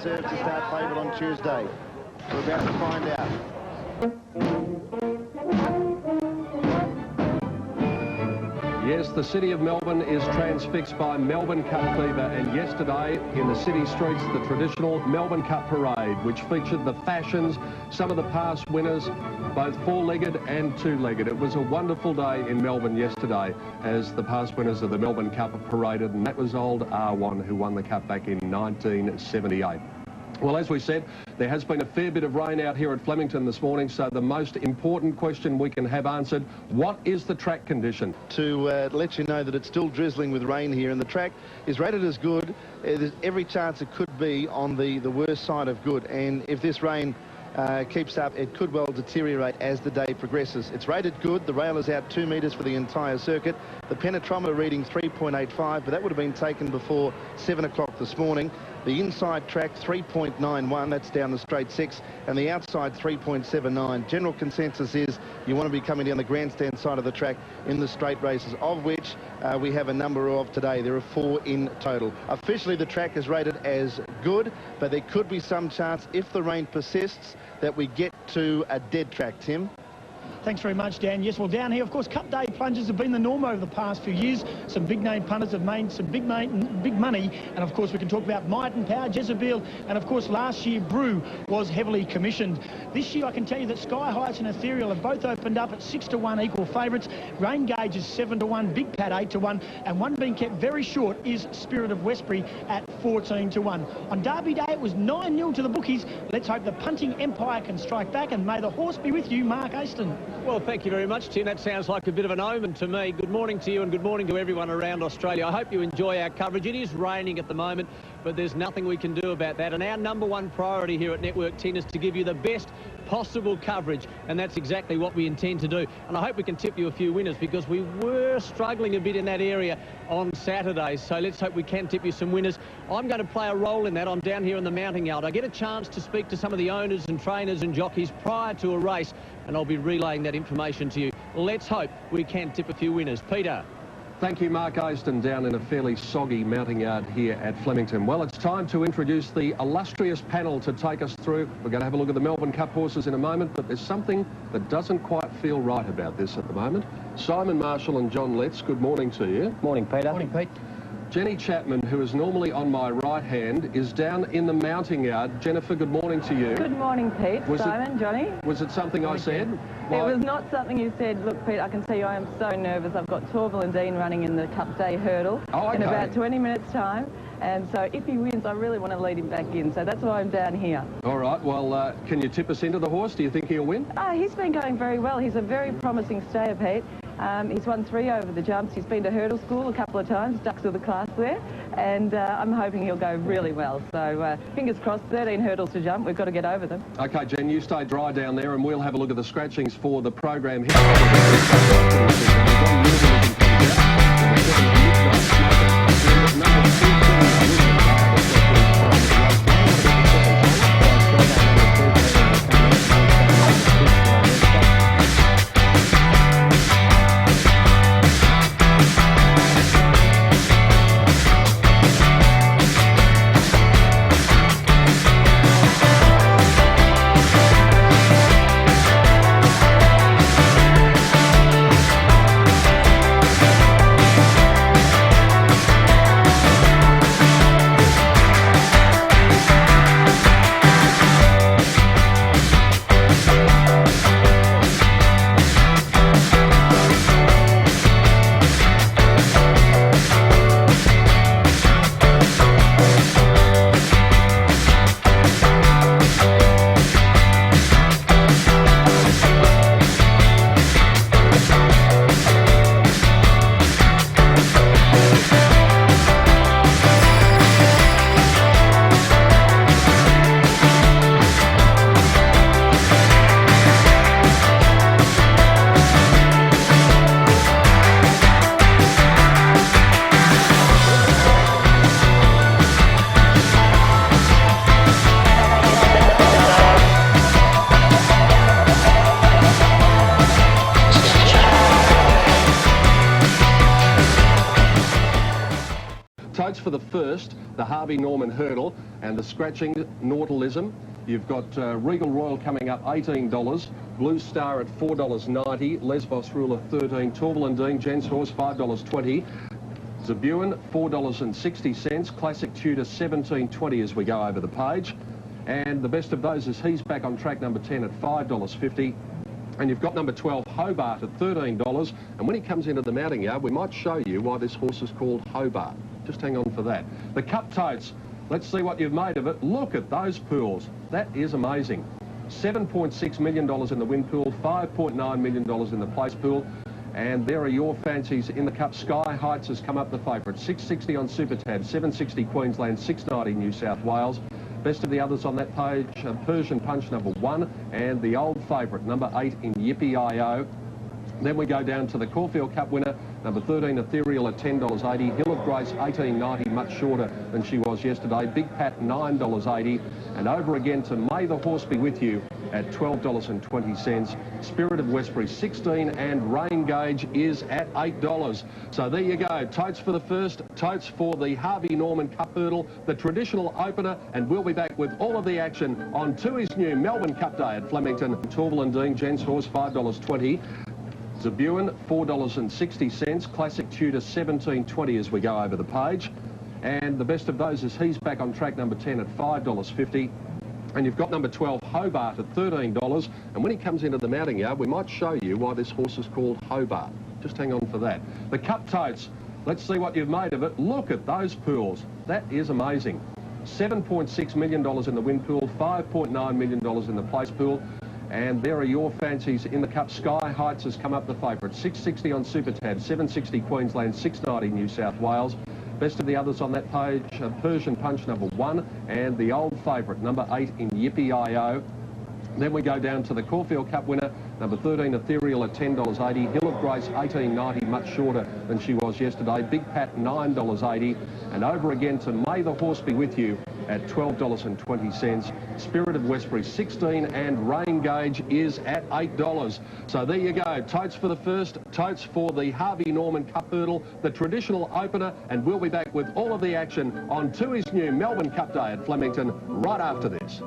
deserves to start favourite on Tuesday. We're about to find out. Yes, the city of Melbourne is transfixed by Melbourne Cup fever, and yesterday in the city streets, the traditional Melbourne Cup parade, which featured the fashions, some of the past winners, both four-legged and two-legged. It was a wonderful day in Melbourne yesterday as the past winners of the Melbourne Cup paraded, and that was old R1 who won the Cup back in 1978. Well, as we said, there has been a fair bit of rain out here at Flemington this morning, so the most important question we can have answered, what is the track condition? To let you know that it's still drizzling with rain here, and the track is rated as good. There's every chance it could be on the worst side of good, and if this rain keeps up, it could well deteriorate as the day progresses. It's rated good. The rail is out 2 metres for the entire circuit. The penetrometer reading 3.85, but that would have been taken before 7 o'clock this morning. The inside track 3.91, that's down the straight 6, and the outside 3.79. General consensus is you want to be coming down the grandstand side of the track in the straight races, of which we have a number of today. There are 4 in total. Officially, the track is rated as good, but there could be some chance, if the rain persists, that we get to a dead track. Tim? Thanks very much, Dan. Yes, well, down here, of course, Cup Day plunges have been the norm over the past few years. Some big-name punters have made some big money. And, of course, we can talk about Might and Power, Jezebel. And, of course, last year, Brew was heavily commissioned. This year, I can tell you that Sky Heights and Ethereal have both opened up at 6-1 equal favourites. Rain Gauge is 7-1, Big Pat 8-1. And one being kept very short is Spirit of Westbury at 14-1. On Derby Day, it was 9-0 to the bookies. Let's hope the punting empire can strike back. And may the horse be with you, Mark Aston. Well, thank you very much, Tim. That sounds like a bit of an omen to me. Good morning to you and good morning to everyone around Australia. I hope you enjoy our coverage. It is raining at the moment, but there's nothing we can do about that. And our number one priority here at Network 10 is to give you the best possible coverage, and that's exactly what we intend to do. And I hope we can tip you a few winners, because we were struggling a bit in that area on Saturday. So let's hope we can tip you some winners. I'm going to play a role in that. I'm down here in the mounting yard. I get a chance to speak to some of the owners and trainers and jockeys prior to a race, and I'll be relaying that information to you. Let's hope we can tip a few winners. Peter. Thank you, Mark Aston, down in a fairly soggy mounting yard here at Flemington. Well, it's time to introduce the illustrious panel to take us through. We're going to have a look at the Melbourne Cup horses in a moment, but there's something that doesn't quite feel right about this at the moment. Simon Marshall and John Letts, good morning to you. Morning, Peter. Morning, Pete. Jenny Chapman, who is normally on my right hand, is down in the mounting yard. Jennifer, good morning to you. Good morning, Pete. Simon, Johnny. Was it something I said? It was not something you said. Look, Pete, I can tell you I am so nervous. I've got Torval and Dean running in the Cup Day hurdle in about 20 minutes' time. And so if he wins, I really want to lead him back in. So that's why I'm down here. All right. Well, can you tip us into the horse? Do you think he'll win? He's been going very well. He's a very promising stayer, Pete. He's won 3 over the jumps. He's been to hurdle school a couple of times, ducks of the class there. And I'm hoping he'll go really well. So fingers crossed, 13 hurdles to jump. We've got to get over them. OK, Jen, you stay dry down there and we'll have a look at the scratchings for the program here. Totes for the first, the Harvey Norman Hurdle, and the Scratching Nautilism. You've got Regal Royal coming up $18, Blue Star at $4.90, Lesbos Ruler $13, Tourmaline Gents Horse $5.20, Zabuan $4.60, Classic Tudor $17.20 as we go over the page. And the best of those is He's Back on track number 10 at $5.50. And you've got number 12, Hobart, at $13. And when he comes into the mounting yard, we might show you why this horse is called Hobart. Just hang on for that. The Cup Totes, let's see what you've made of it. Look at those pools. That is amazing. $7.6 million in the win pool, $5.9 million in the place pool. And there are your fancies in the Cup. Sky Heights has come up the favourite. $6.60 on Super Tab, $7.60 Queensland, $6.90 New South Wales. Best of the others on that page, Persian Punch number 1 and the old favourite number 8 in Yippee-I-O. Then we go down to the Caulfield Cup winner, number 13 Ethereal at $10.80, Hill of Grace $18.90, much shorter than she was yesterday, Big Pat $9.80, and over again to May the Horse Be With You at $12.20, Spirit of Westbury $16, and Rain Gauge is at $8. So there you go, totes for the first, totes for the Harvey Norman Cup Hurdle, the traditional opener, and we'll be back with all of the action on Tui's new Melbourne Cup Day at Flemington. Tourmaline Gents Horse $5.20. Zabuan $4.60, Classic Tudor $17.20 as we go over the page. And the best of those is He's Back on track number 10 at $5.50. And you've got number 12, Hobart, at $13. And when he comes into the mounting yard, we might show you why this horse is called Hobart. Just hang on for that. The Cup Totes, let's see what you've made of it. Look at those pools. That is amazing. $7.6 million in the win pool, $5.9 million in the place pool. And there are your fancies in the Cup. Sky Heights has come up the favourite. $6.60 on Super Tab, $7.60 Queensland, $6.90 New South Wales. Best of the others on that page, Persian Punch number 1 and the old favourite number 8 in Yippee-I-O. Then we go down to the Caulfield Cup winner, number 13 Ethereal at $10.80, Hill of Grace $18.90, much shorter than she was yesterday, Big Pat $9.80, and over again to May the Horse Be With You at $12.20, Spirit of Westbury $16, and Rain Gauge is at $8. So there you go, totes for the first, totes for the Harvey Norman Cup Hurdle, the traditional opener, and we'll be back with all of the action on Tui's new Melbourne Cup Day at Flemington right after this.